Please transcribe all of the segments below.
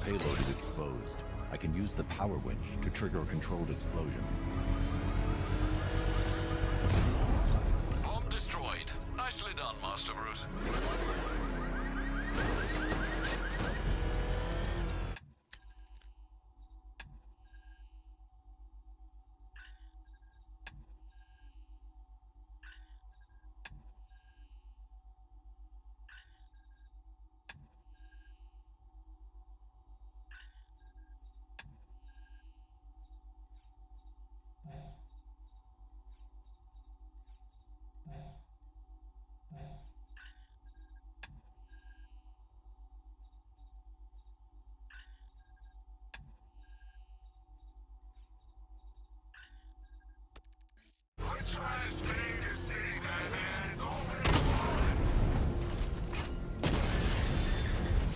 payload is exposed. I can use the power winch to trigger a controlled explosion. Bomb destroyed. Nicely done, Master Bruce.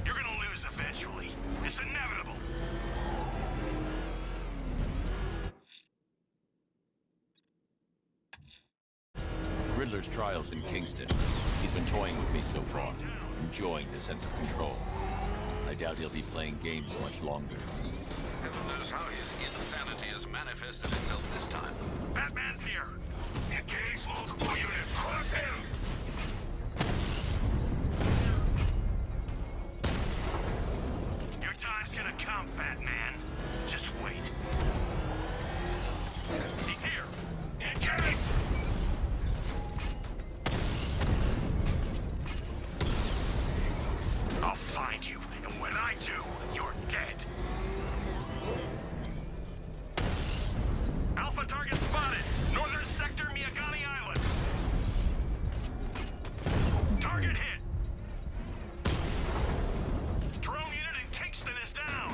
You're gonna lose eventually. It's inevitable. Riddler's trial's in Kingston. He's been toying with me so far, enjoying the sense of control. I doubt he'll be playing games much longer. Heaven knows how his insanity has manifested itself this time. Batman's here. Engage multiple units. Crush him. Your time's gonna come, Batman. Just wait. He's here. Engage! I'll find you, and when I do, you're dead. Alpha target spotted. Northern sector, Miyagani Island. Target hit. Drone unit in Kingston is down.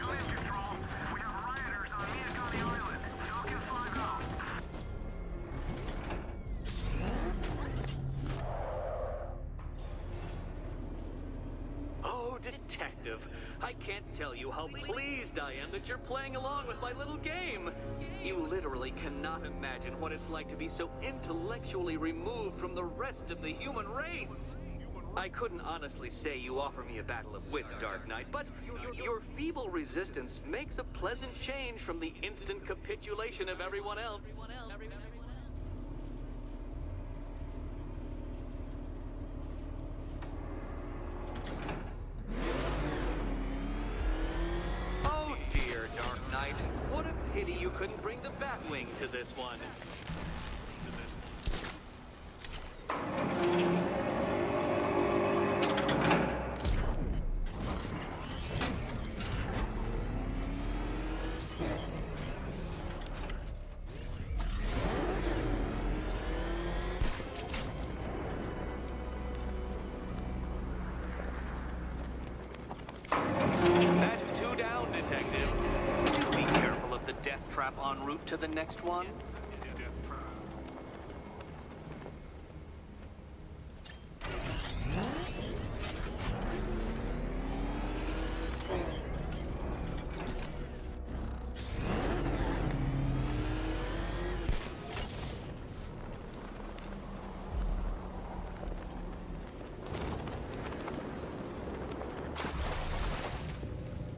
Command control. We have rioters on Miyagani Island. Falcon 5 out. Oh, Detective, I can't tell you how pleased I am that you're playing along with my little game. You literally cannot imagine what it's like to be so intellectually removed from the rest of the human race. I couldn't honestly say you offer me a battle of wits, Dark Knight, but your feeble resistance makes a pleasant change from the instant capitulation of everyone else. Oh dear, Dark Knight. What a pity you couldn't bring the Batwing to this one. That's two down, Detective. Be careful of the death trap en route to the next one.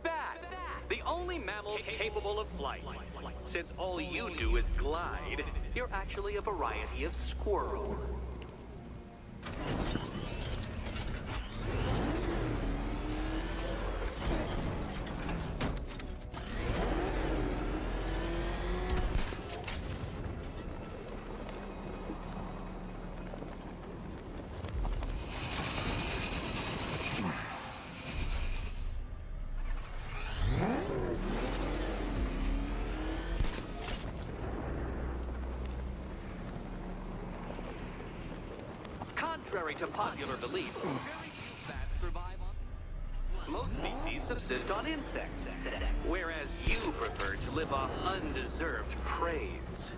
Bat, the only mammal capable of flight. Since all you do is glide, you're actually a variety of squirrel. Contrary to popular belief, very few bats survive on... Most species subsist on insects, whereas you prefer to live off undeserved praise.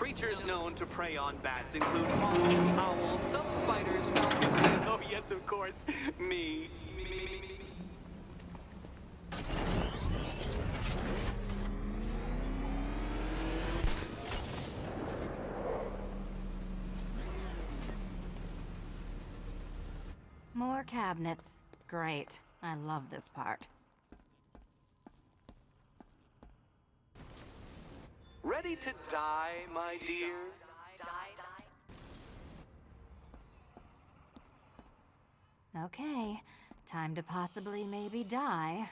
Creatures known to prey on bats include hawks, owls, some spiders, falcons, and oh yes, of course, me. More cabinets. Great. I love this part. Ready to die, my dear? Okay. Time to possibly maybe die.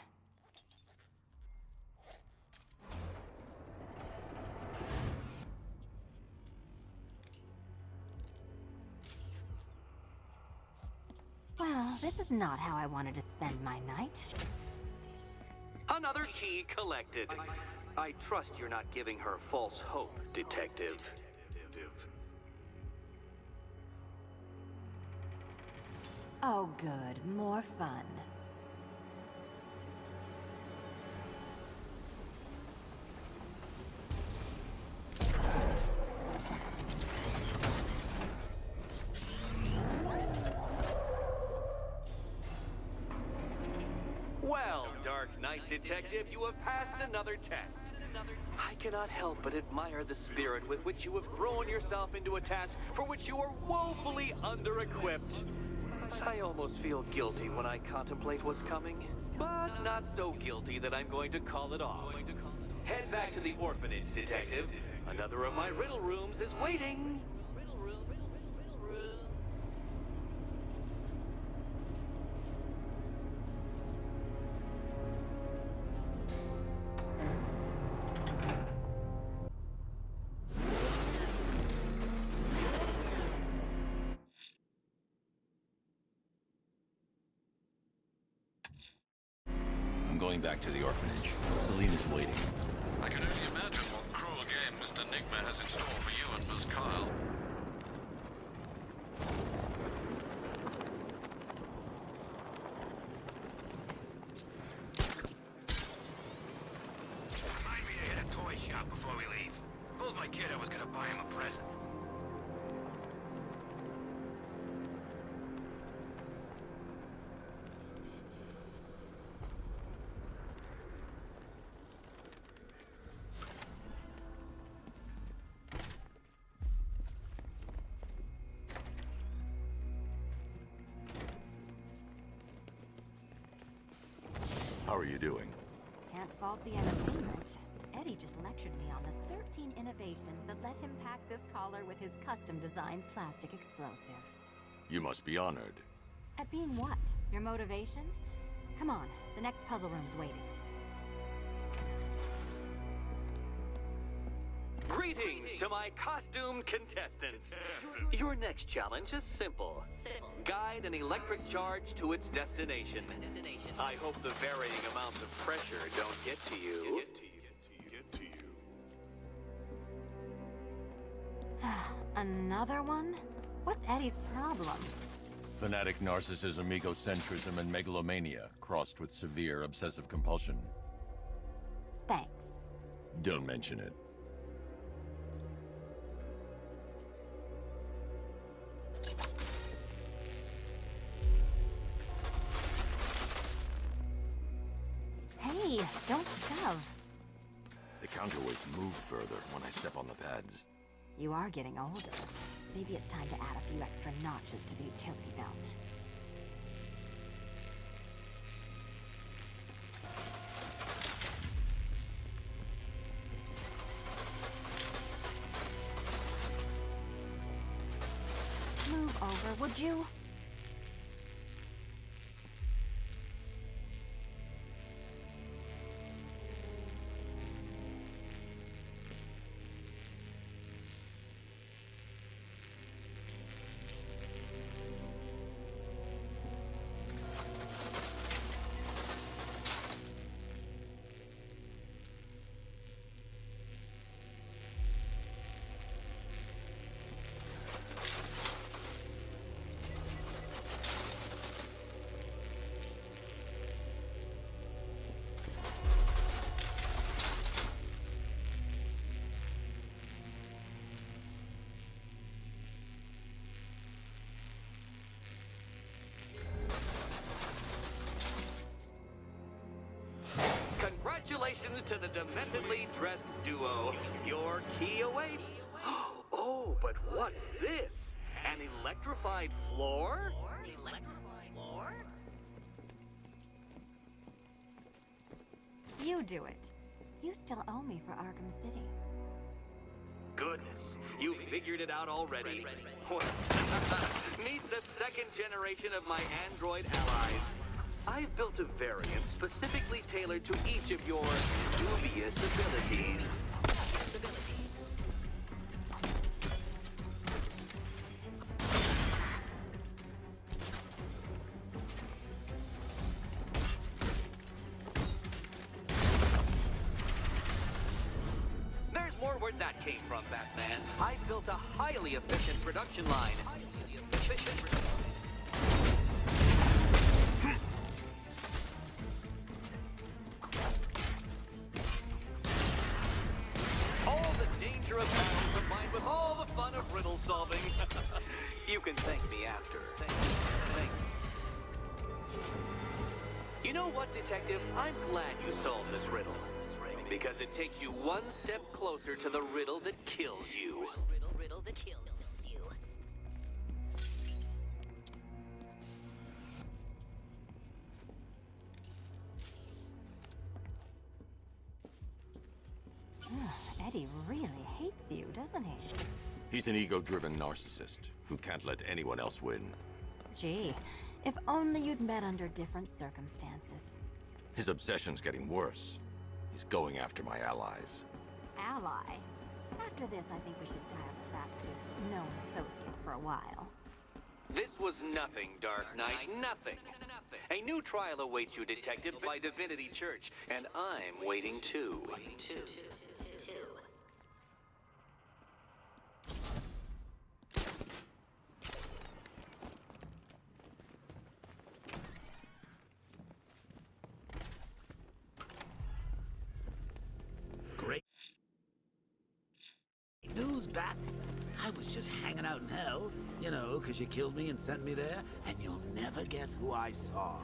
Well, this is not how I wanted to spend my night. Another key collected. I trust you're not giving her false hope, Detective. Oh good, more fun. Well, Dark Knight Detective, you have passed another test. I cannot help but admire the spirit with which you have thrown yourself into a task for which you are woefully under-equipped. I almost feel guilty when I contemplate what's coming, but not so guilty that I'm going to call it off. Head back to the orphanage, Detective. Another of my riddle rooms is waiting. I'm going back to the orphanage. Selena's waiting. I can only imagine what cruel game Mr. Nigma has in store for you and Miss Kyle. Remind me to hit a toy shop before we leave. Told my kid I was gonna buy him a present. How are you doing? Can't fault the entertainment. Eddie just lectured me on the 13 innovations that let him pack this collar with his custom-designed plastic explosive. You must be honored. At being what? Your motivation? Come on, the next puzzle room's waiting. Greetings to my costumed contestants. Your next challenge is simple. Guide an electric charge to its destination. I hope the varying amounts of pressure don't get to you. Another one? What's Eddie's problem? Fanatic narcissism, egocentrism, and megalomania, crossed with severe obsessive compulsion. Thanks. Don't mention it. Hey, don't shove. The counterweights move further when I step on the pads. You are getting older. Maybe it's time to add a few extra notches to the utility belt. Move over, would you? to the dementedly dressed duo. Your key awaits. Oh, but what's this? An electrified floor? You do it. You still owe me for Arkham City. Goodness, you figured it out already. Meet the second generation of my android allies. I've built a variant specifically tailored to each of your dubious abilities. There's more where that came from, Batman. I built a highly efficient production line. All the danger of battle combined with all the fun of riddle solving. You can thank me after. Thank you. You know what, Detective? I'm glad you solved this riddle. Because it takes you one step closer to the riddle that kills you. Riddle that kills you. Eddie really hates you, doesn't he? He's an ego-driven narcissist who can't let anyone else win. Gee, if only you'd met under different circumstances. His obsession's getting worse. He's going after my allies. Ally? After this, I think we should dial it back to known associate for a while. This was nothing, Dark Knight. Nothing. A new trial awaits you, Detective, by Divinity Church, and I'm waiting too. Great news, Bats. I was just hanging out in hell, you know, because you killed me and sent me there, and you'll never guess who I saw.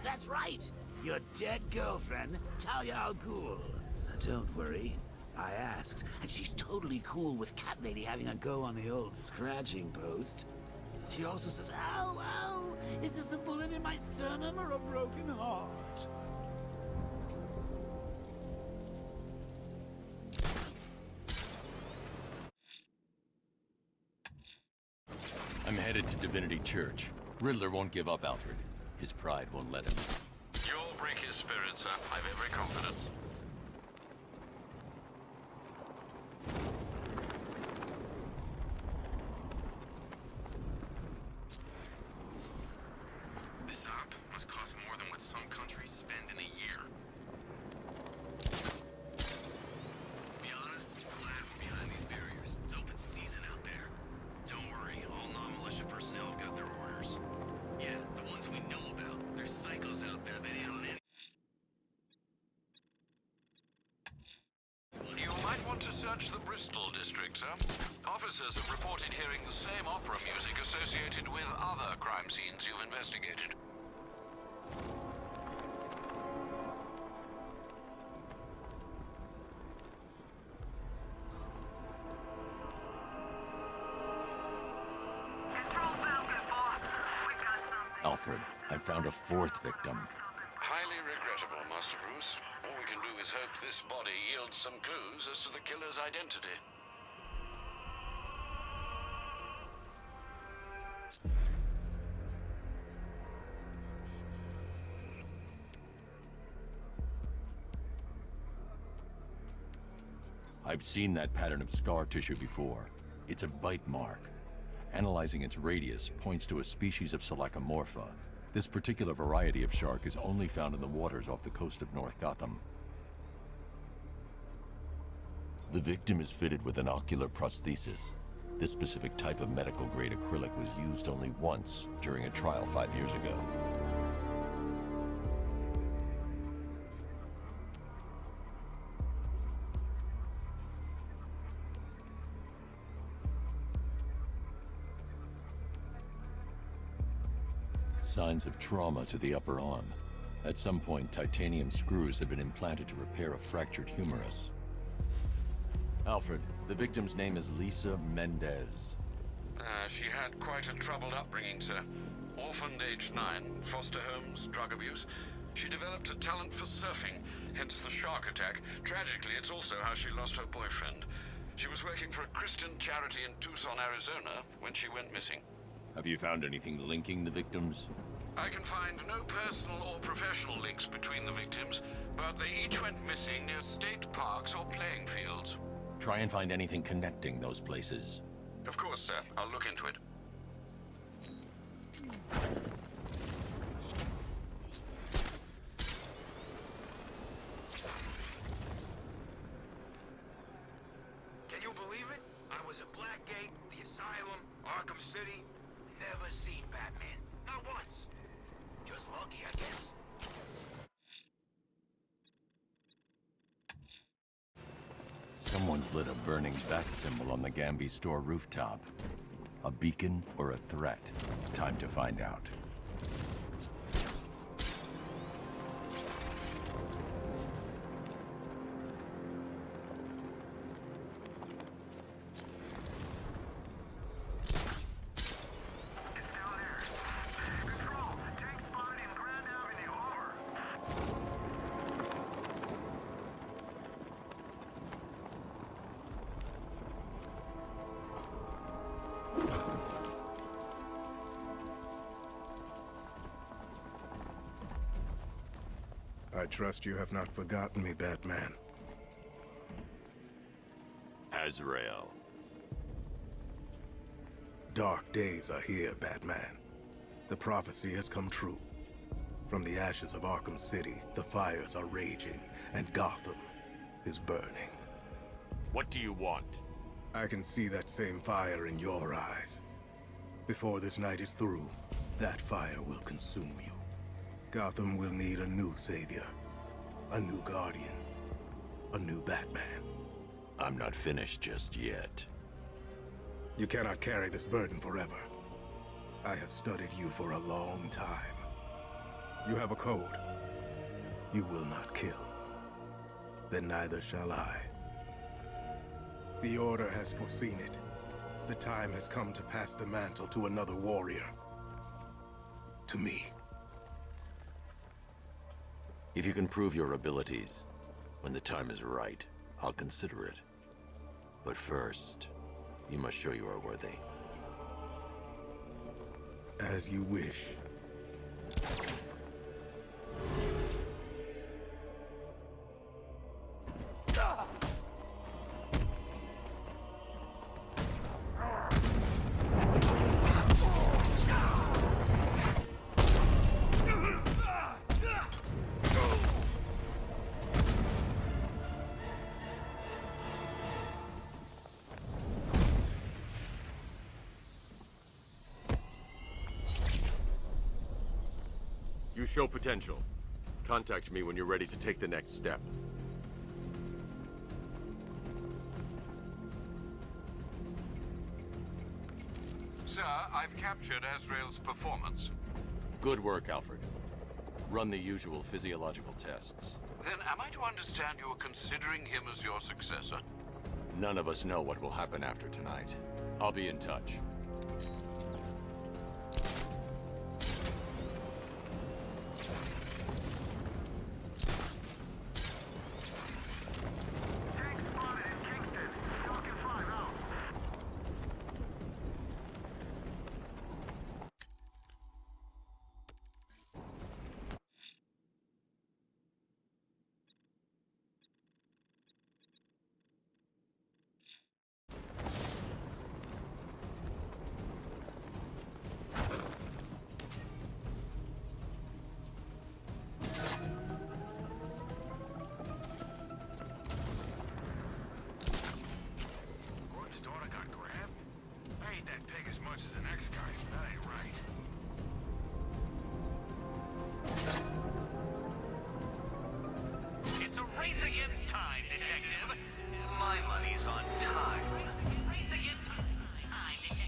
That's right, your dead girlfriend, Talia al Ghul. Now, don't worry, I asked, and she's totally cool with Cat Lady having a go on the old scratching post. She also says, ow, ow, is this a bullet in my sternum or a broken heart? I'm headed to Divinity Church. Riddler won't give up, Alfred. His pride won't let him. You'll break his spirit, sir. I've every confidence. This op must cost more than what some countries spend in a year. To be honest, I'm glad we're behind these barriers. It's open season out there. Don't worry, all non-militia personnel have got their orders. Yeah, the ones we know about. There's psychos out there that ain't on any... You might want to search the Bristol district, sir. Officers have reported hearing the same opera music associated with other crime scenes you've investigated. Control Falcon, boss. We got something. Alfred, I found a fourth victim. Highly regrettable, Master Bruce. All we can do is hope this body yields some clues as to the killer's identity. I've seen that pattern of scar tissue before. It's a bite mark. Analyzing its radius points to a species of Selachomorpha. This particular variety of shark is only found in the waters off the coast of North Gotham. The victim is fitted with an ocular prosthesis. This specific type of medical-grade acrylic was used only once during a trial 5 years ago. Signs of trauma to the upper arm. At some point, titanium screws had been implanted to repair a fractured humerus. Alfred, the victim's name is Lisa Mendez. She had quite a troubled upbringing, sir. Orphaned age 9, foster homes, drug abuse. She developed a talent for surfing, hence the shark attack. Tragically, it's also how she lost her boyfriend. She was working for a Christian charity in Tucson, Arizona, when she went missing. Have you found anything linking the victims? I can find no personal or professional links between the victims, but they each went missing near state parks or playing fields. Try and find anything connecting those places. Of course, sir. I'll look into it. Can you believe it? I was at Blackgate, the Asylum, Arkham City. Never seen Batman. Not once. Just lucky, I guess. Someone's lit a burning bat symbol on the Gamby store rooftop. A beacon or a threat? Time to find out. I trust you have not forgotten me, Batman. Azrael. Dark days are here, Batman. The prophecy has come true. From the ashes of Arkham City, the fires are raging, and Gotham is burning. What do you want? I can see that same fire in your eyes. Before this night is through, that fire will consume you. Gotham will need a new savior, a new guardian, a new Batman. I'm not finished just yet. You cannot carry this burden forever. I have studied you for a long time. You have a code. You will not kill. Then neither shall I. The Order has foreseen it. The time has come to pass the mantle to another warrior. To me. If you can prove your abilities, when the time is right, I'll consider it. But first, you must show you are worthy. As you wish. You show potential. Contact me when you're ready to take the next step. Sir, I've captured Azrael's performance. Good work, Alfred. Run the usual physiological tests. Then am I to understand you're considering him as your successor? None of us know what will happen after tonight. I'll be in touch. Gordon's daughter got grabbed? I hate that pig as much as the next guy. That ain't right. It's a race against time, Detective. My money's on time. Race against time, Detective.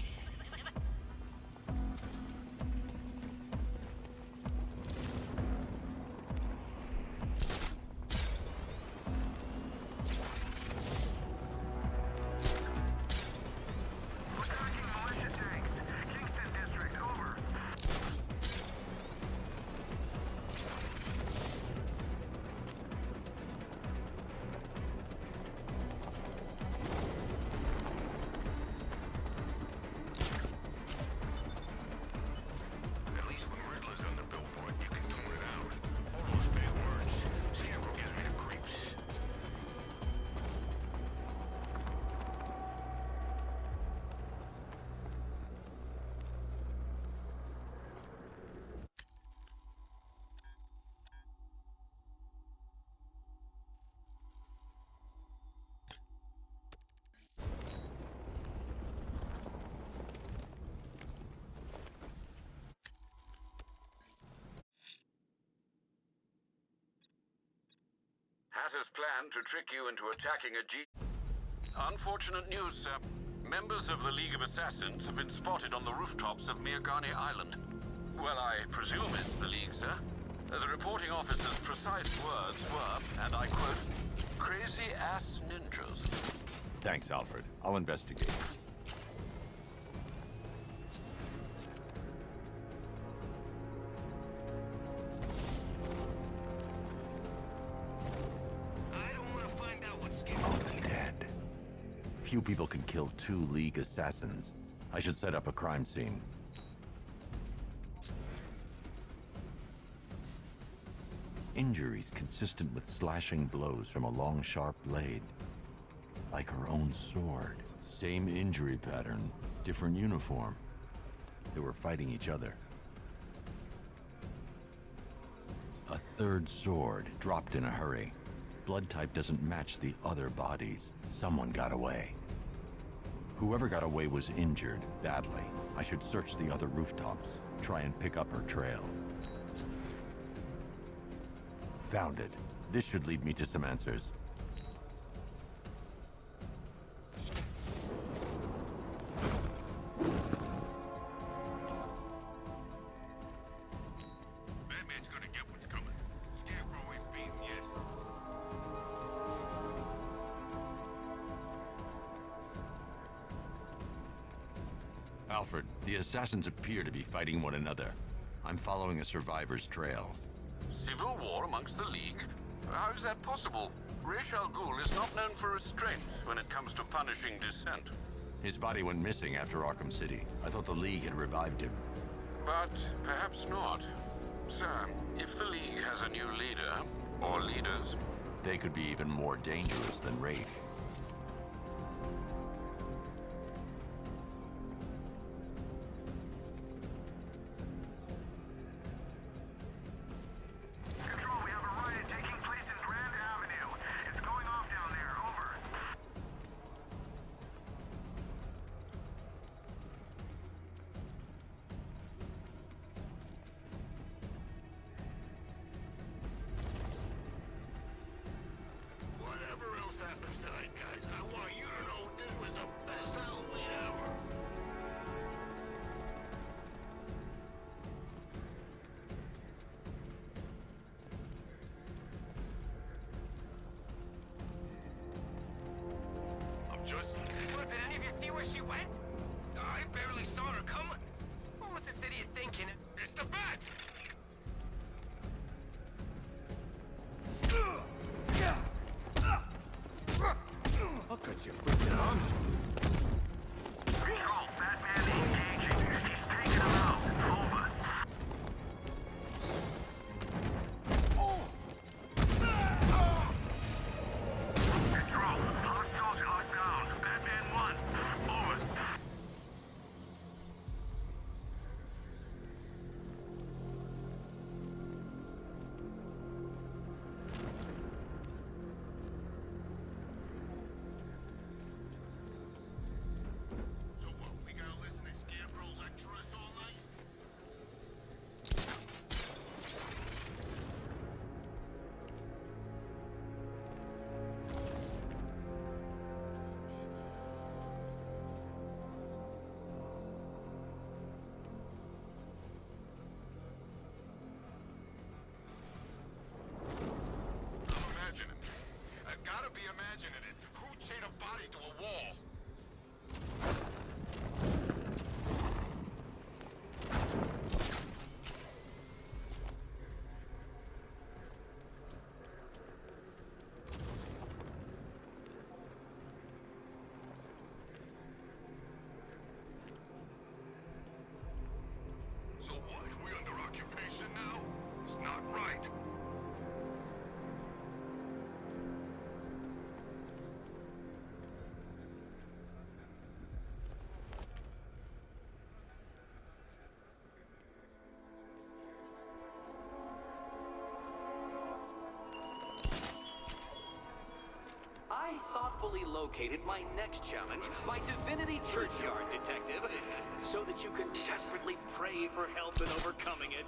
Gather's plan to trick you into attacking a G... Unfortunate news, sir. Members of the League of Assassins have been spotted on the rooftops of Mirgani Island. Well, I presume it's the League, sir. The reporting officer's precise words were, and I quote, "crazy-ass ninjas." Thanks, Alfred. I'll investigate. I don't want to find out what's scared. Oh, dead. Few people can kill 2 League assassins. I should set up a crime scene. Injuries consistent with slashing blows from a long, sharp blade. Like her own sword. Same injury pattern, different uniform. They were fighting each other. A third sword, dropped in a hurry. Blood type doesn't match the other bodies. Someone got away. Whoever got away was injured, badly. I should search the other rooftops, try and pick up her trail. Found it. This should lead me to some answers. Batman's gonna get what's coming. Scarecrow ain't beaten yet. Alfred, the assassins appear to be fighting one another. I'm following a survivor's trail. Civil war amongst the League? How is that possible? Ra's al Ghul is not known for restraint when it comes to punishing dissent. His body went missing after Arkham City. I thought the League had revived him. But perhaps not. Sir, if the League has a new leader, or leaders... They could be even more dangerous than Ra's. Control, we have a riot taking place in Grand Avenue. It's going off down there. Over. Whatever else happens tonight, guys, I want you to know this was the best Halloween ever. I'm just... Well, did any of you see where she went? I barely saw her coming. What was this idiot thinking? It's the bat! I'll cut your freaking arms. Control, Batman engaging. He's taking him out. Over. Control, hostiles are down. Batman 1. Over. So what, we gotta listen to Scarecrow lecture us all night? I'm imagining. I gotta be imagining it. Who'd chain a body to a wall? So what? We under occupation now? It's not right. I thoughtfully located my next challenge, my Divinity Churchyard detective, so that you can desperately pray for help in overcoming it.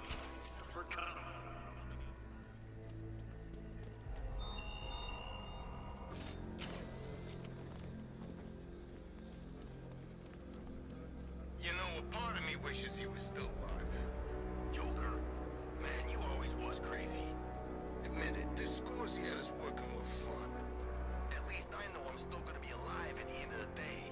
wishes he was still alive. Joker, man, you always was crazy. Admit it, there's scores he had us working with fun. At least I know I'm still gonna be alive at the end of the day.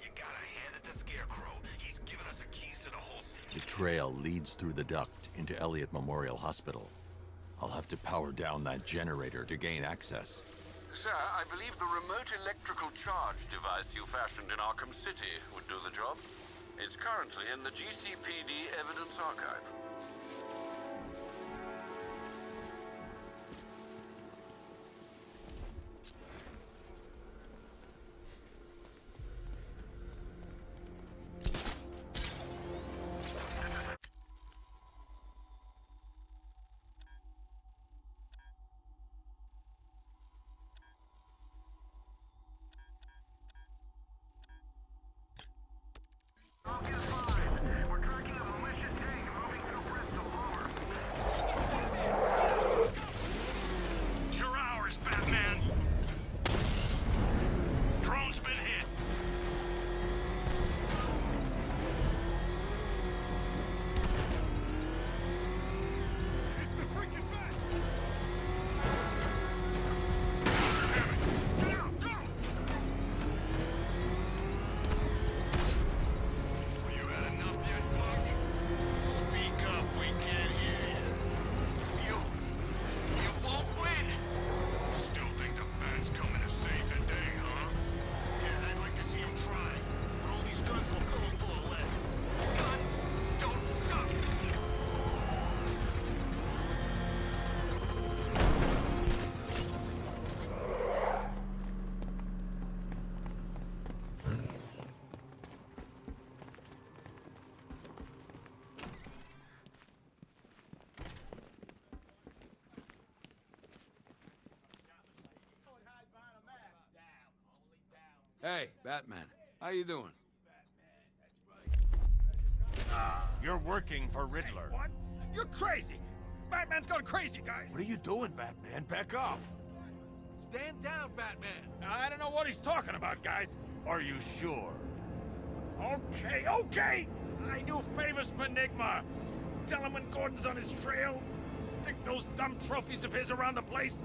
You gotta hand it to Scarecrow. He's given us the keys to the whole city. The trail leads through the duct into Elliott Memorial Hospital. I'll have to power down that generator to gain access. Sir, I believe the remote electrical charge device you fashioned in Arkham City would do the job. It's currently in the GCPD Evidence Archive. You're ours, Batman! Drone's been hit! It's the freaking bat! Get out, go! You had enough yet, Buck? Speak up, we can't hear you. You won't win! Still think the bat's coming to save the day, huh? Yeah, I'd like to see him try. But all these guns will fill him full of lead. Guns don't stop! Hey, Batman. How you doing? You're working for Riddler. What? You're crazy! Batman's gone crazy, guys! What are you doing, Batman? Back off. Stand down, Batman! I don't know what he's talking about, guys. Are you sure? Okay, okay! I do favors for Enigma. Tell him when Gordon's on his trail. Stick those dumb trophies of his around the place.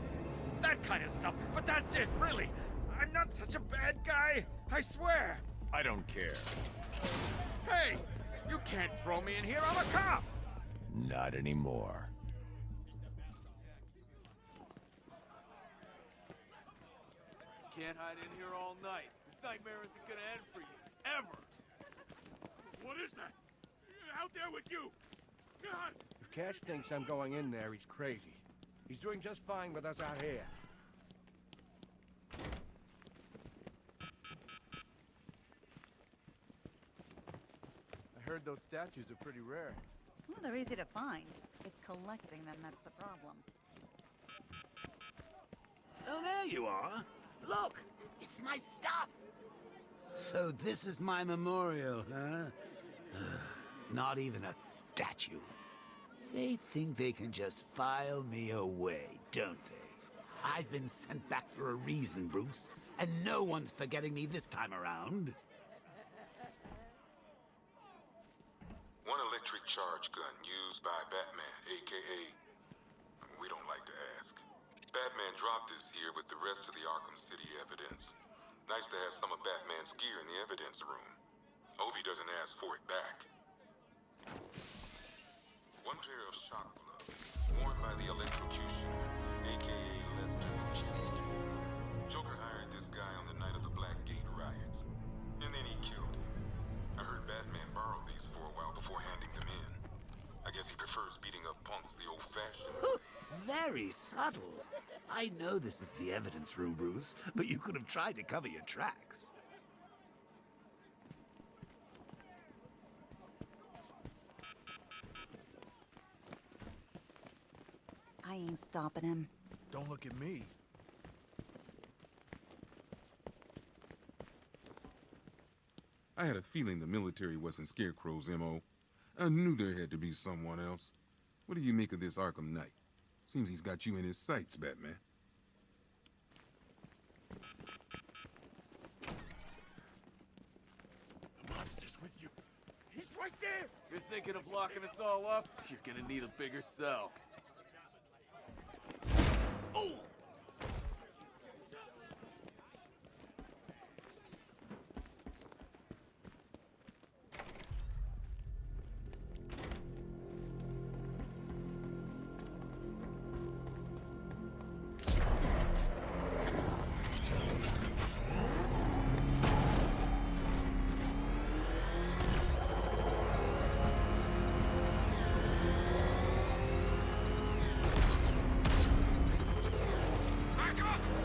That kind of stuff. But that's it, really. I'm not such a bad guy. I swear. I don't care. Hey! You can't throw me in here. I'm a cop! Not anymore. Can't hide in here all night. This nightmare isn't gonna end for you. Ever. What is that? Out there with you! God! If Cash thinks I'm going in there, he's crazy. He's doing just fine with us out here. I heard those statues are pretty rare. Well, they're easy to find. It's collecting them that's the problem. Oh, there you are. Look, it's my stuff. So this is my memorial, huh? Not even a statue. They think they can just file me away, don't they? I've been sent back for a reason, Bruce, and no one's forgetting me this time around. One electric charge gun used by Batman, a.k.a. We don't like to ask. Batman dropped this here with the rest of the Arkham City evidence. Nice to have some of Batman's gear in the evidence room. Hope he doesn't ask for it back. One pair of shock gloves, worn by the electrocutioner, a.k.a. Lester. Joker hired this guy on the night of the Blackgate riots, and then he killed him. I heard Batman borrowed these for a while before handing them in. I guess he prefers beating up punks the old-fashioned. Very subtle. I know this is the evidence room, Bruce, but you could have tried to cover your tracks. I ain't stopping him. Don't look at me. I had a feeling the military wasn't Scarecrow's M.O. I knew there had to be someone else. What do you make of this Arkham Knight? Seems he's got you in his sights, Batman. The monster's with you. He's right there! You're thinking of locking us all up? You're gonna need a bigger cell. Oh!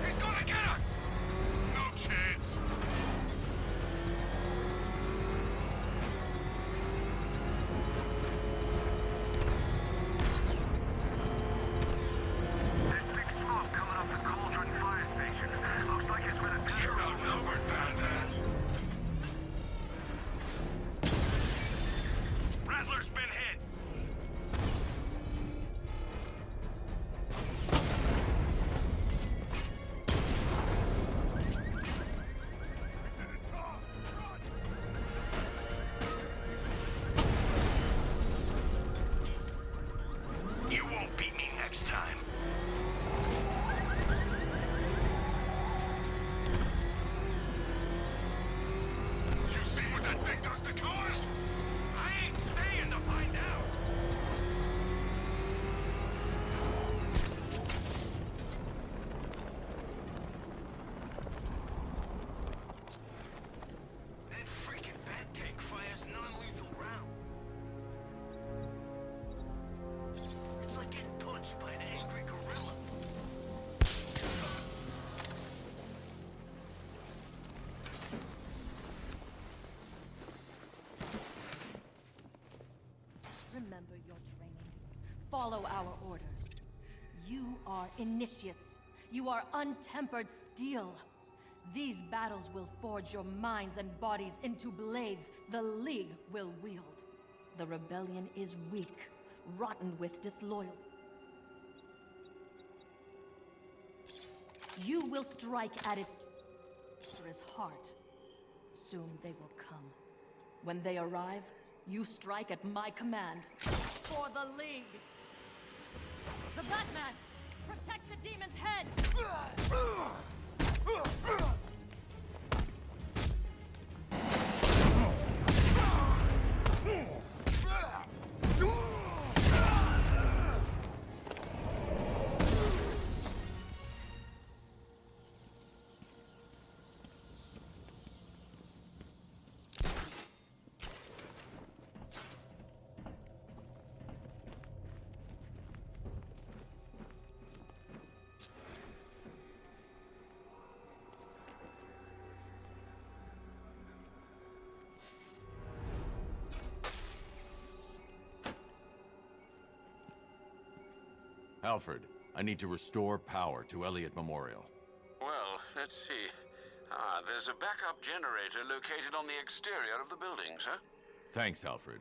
He's gonna get us! No chance. There's big smoke coming off the Cauldron fire station. Looks like it's been a... You're outnumbered, Batman. Rattler's been hit. You won't beat me next time. You see what that thing does to cars? I ain't staying to find out. That freaking bat tank fires non-lethal round. It's like getting punched by an angry gorilla. Remember your training. Follow our orders. You are initiates. You are untempered steel. These battles will forge your minds and bodies into blades the League will wield. The rebellion is weak, rotten with disloyalty. You will strike at its treacherous heart. Soon they will come. When they arrive, you strike at my command. For the League! The Batman! Protect the demon's head! Alfred, I need to restore power to Elliott Memorial. Well, let's see. There's a backup generator located on the exterior of the building, sir. Thanks, Alfred.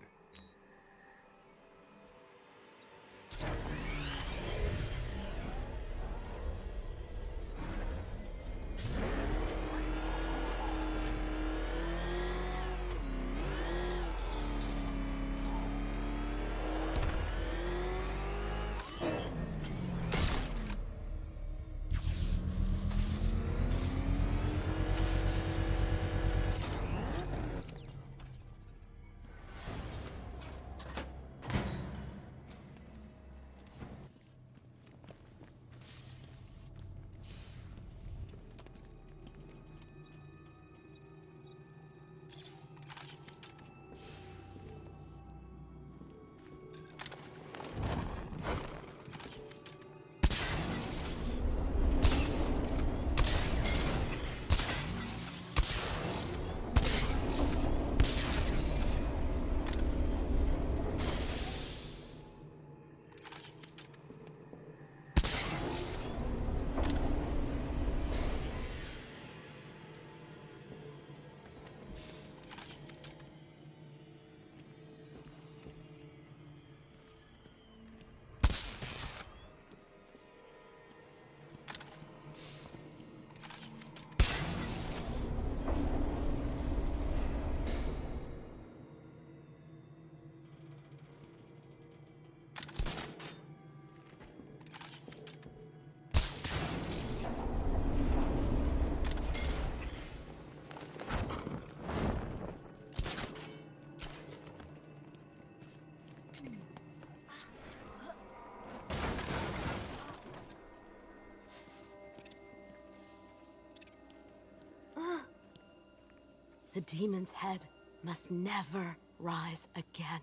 The demon's head must never rise again.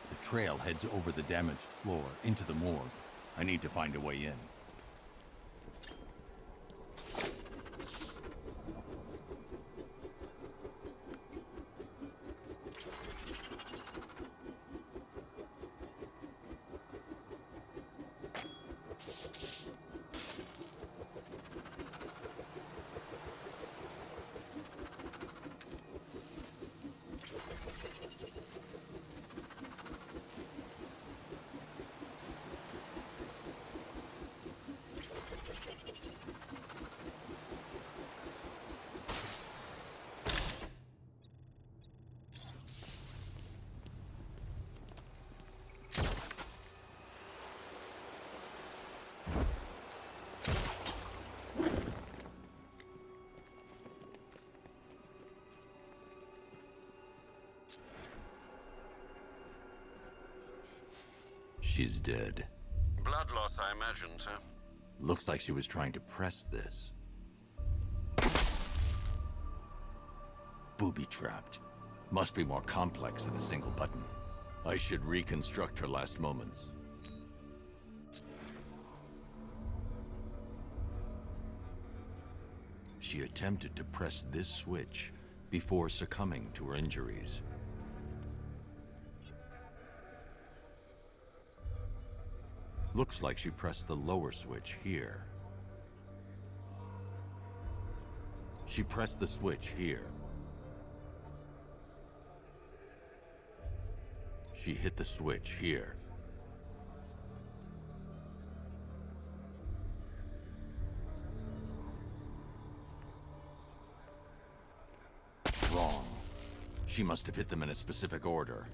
The trail heads over the damaged floor into the morgue. I need to find a way in. She's dead. Blood loss, I imagine, sir. Looks like she was trying to press this. Booby-trapped. Must be more complex than a single button. I should reconstruct her last moments. She attempted to press this switch before succumbing to her injuries. Looks like she pressed the lower switch here. She pressed the switch here. She hit the switch here. Wrong. She must have hit them in a specific order.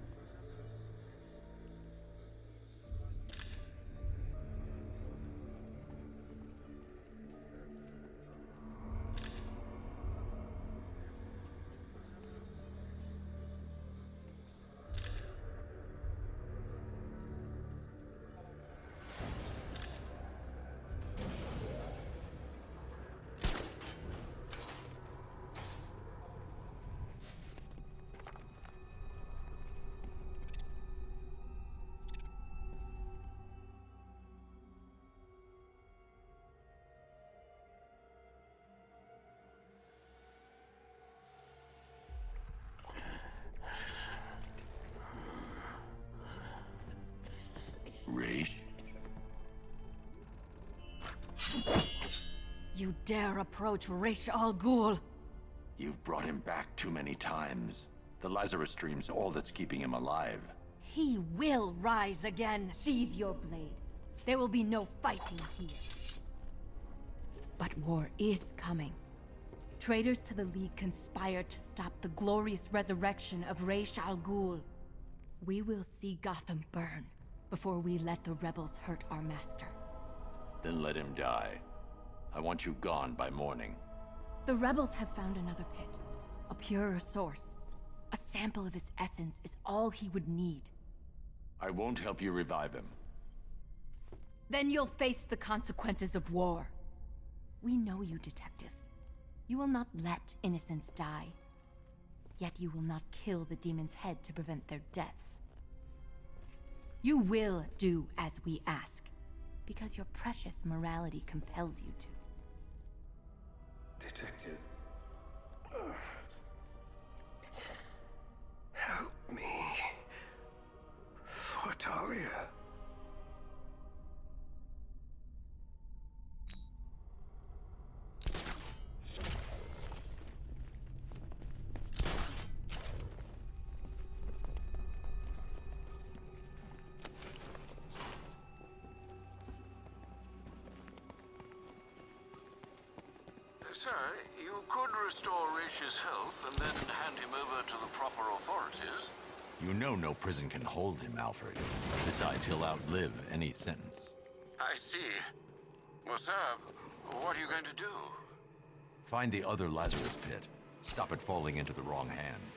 Raish? You dare approach Raish Al Ghul? You've brought him back too many times. The Lazarus Stream's all that's keeping him alive. He will rise again. Sheathe your blade. There will be no fighting here. But war is coming. Traitors to the League conspire to stop the glorious resurrection of Raish Al Ghul. We will see Gotham burn before we let the rebels hurt our master. Then let him die. I want you gone by morning. The rebels have found another pit. A purer source. A sample of his essence is all he would need. I won't help you revive him. Then you'll face the consequences of war. We know you, Detective. You will not let innocents die. Yet you will not kill the demon's head to prevent their deaths. You will do as we ask, because your precious morality compels you to. Detective. Help me. For Talia. Sir, you could restore Raish's health and then hand him over to the proper authorities. You know no prison can hold him, Alfred. Besides, he'll outlive any sentence. I see. Well, sir, what are you going to do? Find the other Lazarus pit. Stop it falling into the wrong hands.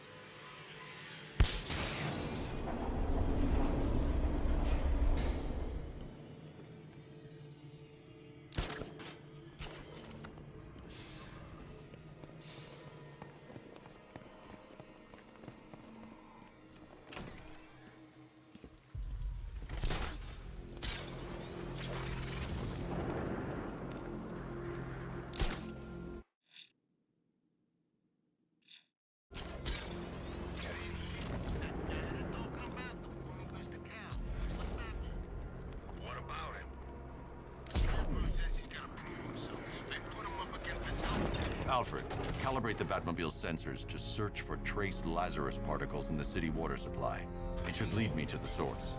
Alfred, calibrate the Batmobile's sensors to search for trace Lazarus particles in the city water supply. It should lead me to the source.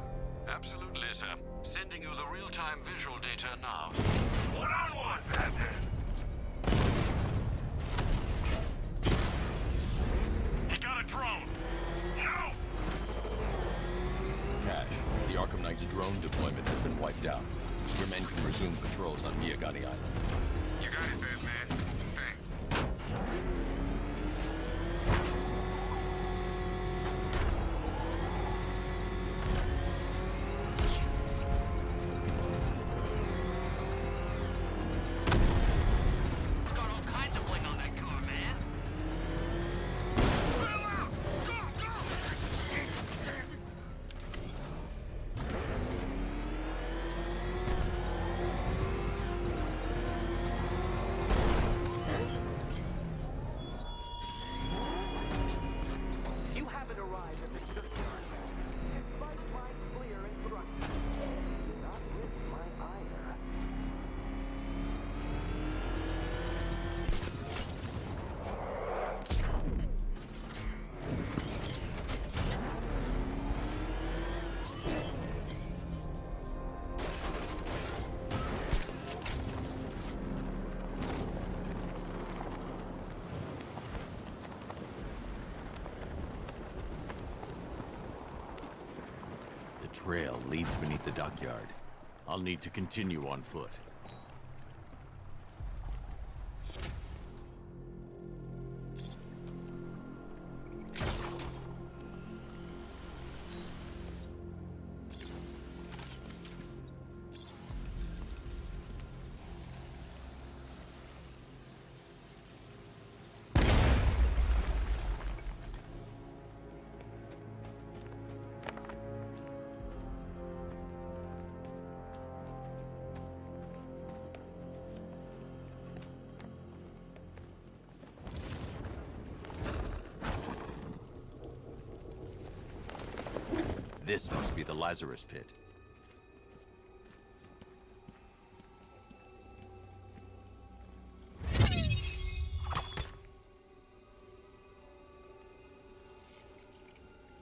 Absolutely, sir. Sending you the real-time visual data now. One-on-one, Batman! He got a drone! No! Cash, the Arkham Knight's drone deployment has been wiped out. Your men can resume patrols on Miagani Island. You got it, Batman. Thanks. It's got all kinds of bling on that car, man. You haven't arrived at the shipyard. Despite my clear instructions, do not risk my ire. The trail leads beneath the dockyard. I'll need to continue on foot. This must be the Lazarus Pit.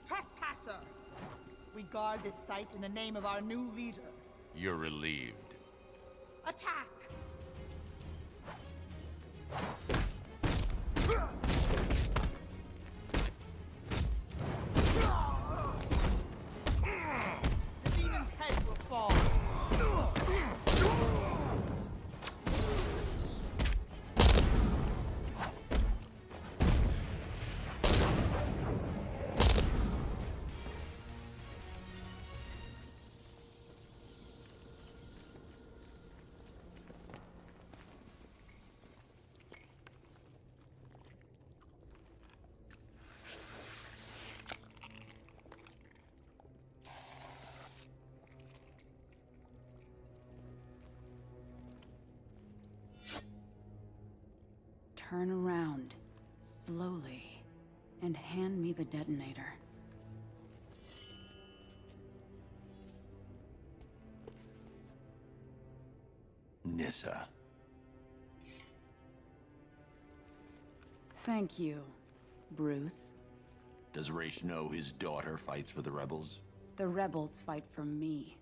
Trespasser! We guard this site in the name of our new leader. You're relieved. Attack! The demon's head will fall. Turn around, slowly, and hand me the detonator. Nissa. Thank you, Bruce. Does Ra's know his daughter fights for the rebels? The rebels fight for me.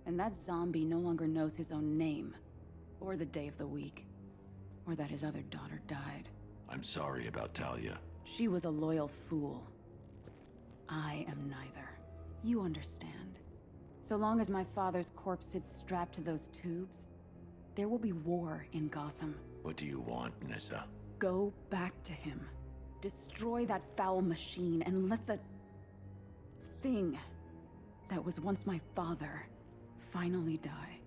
And that zombie no longer knows his own name, or the day of the week, or that his other daughter died. I'm sorry about Talia. She was a loyal fool. I am neither. You understand. So long as my father's corpse sits strapped to those tubes, there will be war in Gotham. What do you want, Nissa? Go back to him. Destroy that foul machine and let the thing that was once my father finally die.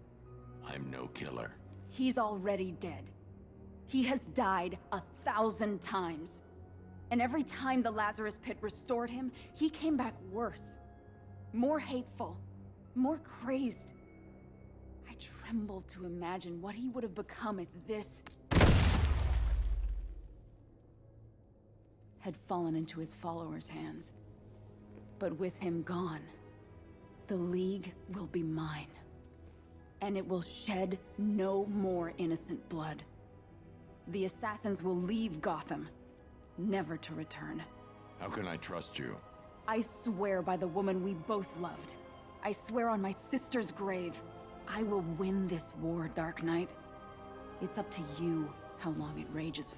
I'm no killer. He's already dead. He has died 1,000 times. And every time the Lazarus Pit restored him, he came back worse. More hateful. More crazed. I tremble to imagine what he would have become if this had fallen into his followers' hands. But with him gone, the League will be mine. And it will shed no more innocent blood. The assassins will leave Gotham, never to return. How can I trust you? I swear by the woman we both loved. I swear on my sister's grave. I will win this war, Dark Knight. It's up to you how long it rages for.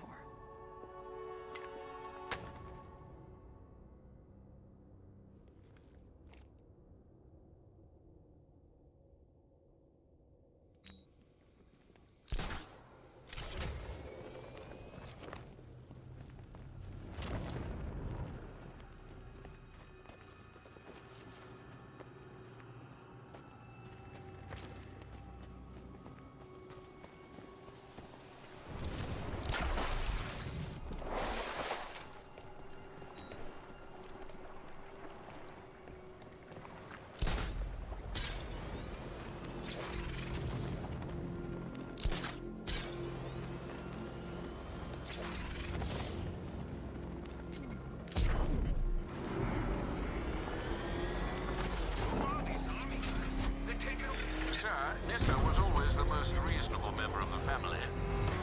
Nissa was always the most reasonable member of the family.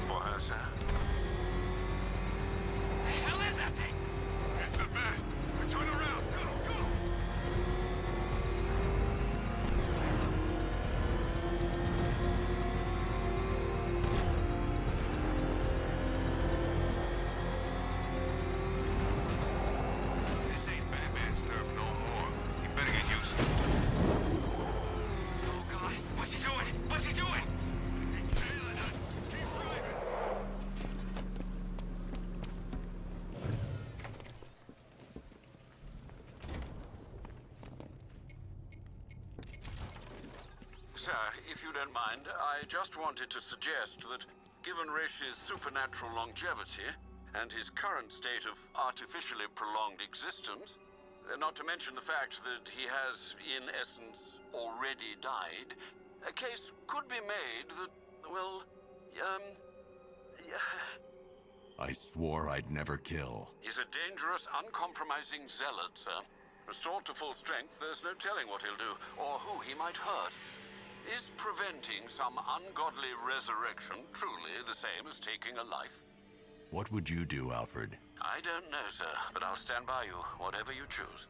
For her, sir. The hell is that thing? It's a bat. Turn around. Go, go. This ain't Batman's turf no more. You better get used to it. Oh, God. What's he doing? What's he doing? He's trailing us. Keep driving. Sir, if you don't mind, I just wanted to suggest that, given Rish's supernatural longevity and his current state of artificially prolonged existence, not to mention the fact that he has, in essence, already died, a case could be made that, well, I swore I'd never kill. he's a dangerous, uncompromising zealot, sir. Restored to full strength, there's no telling what he'll do, or who he might hurt. Is preventing some ungodly resurrection truly the same as taking a life? What would you do, Alfred? I don't know, sir, but I'll stand by you, whatever you choose.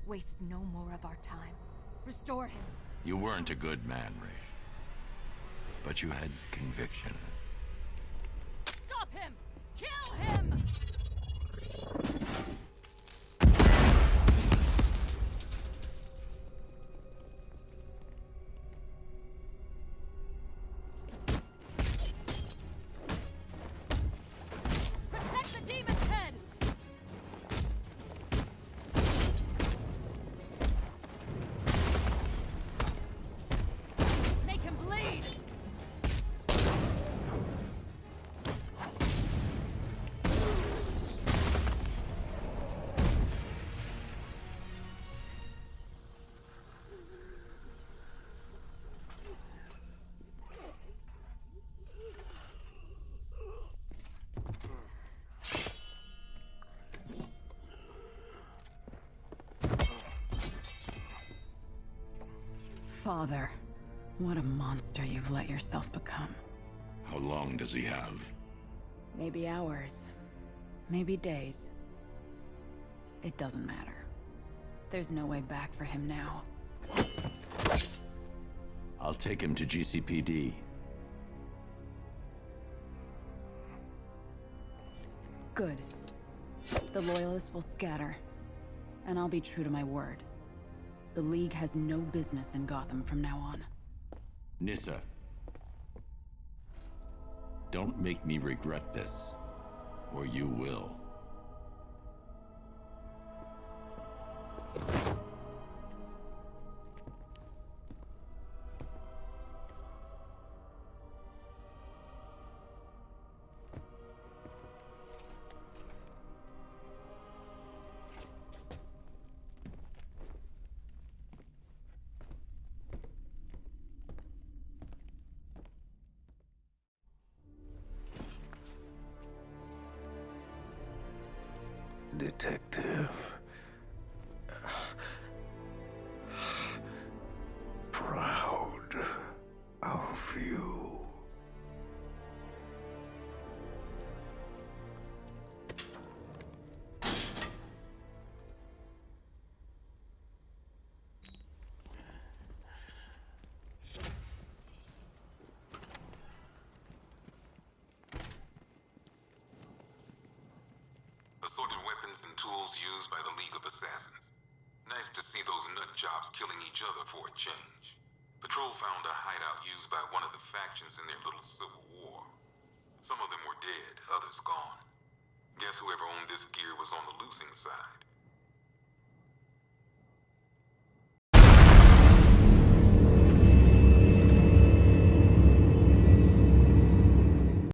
Waste no more of our time. Restore him. You weren't a good man, Rish. But you had conviction. Stop him! Kill him! Protect the demon's head! Make him bleed! Father, what a monster you've let yourself become. How long does he have? Maybe hours. Maybe days. It doesn't matter. There's no way back for him now. I'll take him to GCPD. Good. The Loyalists will scatter, and I'll be true to my word. The League has no business in Gotham from now on. Nissa. Don't make me regret this, or you will. Detective. Proud of you. Assorted weapons and tools used by the League of Assassins. Nice to see those nut jobs killing each other for a change. Patrol found a hideout used by one of the factions in their little civil war. Some of them were dead, others gone. Guess whoever owned this gear was on the losing side.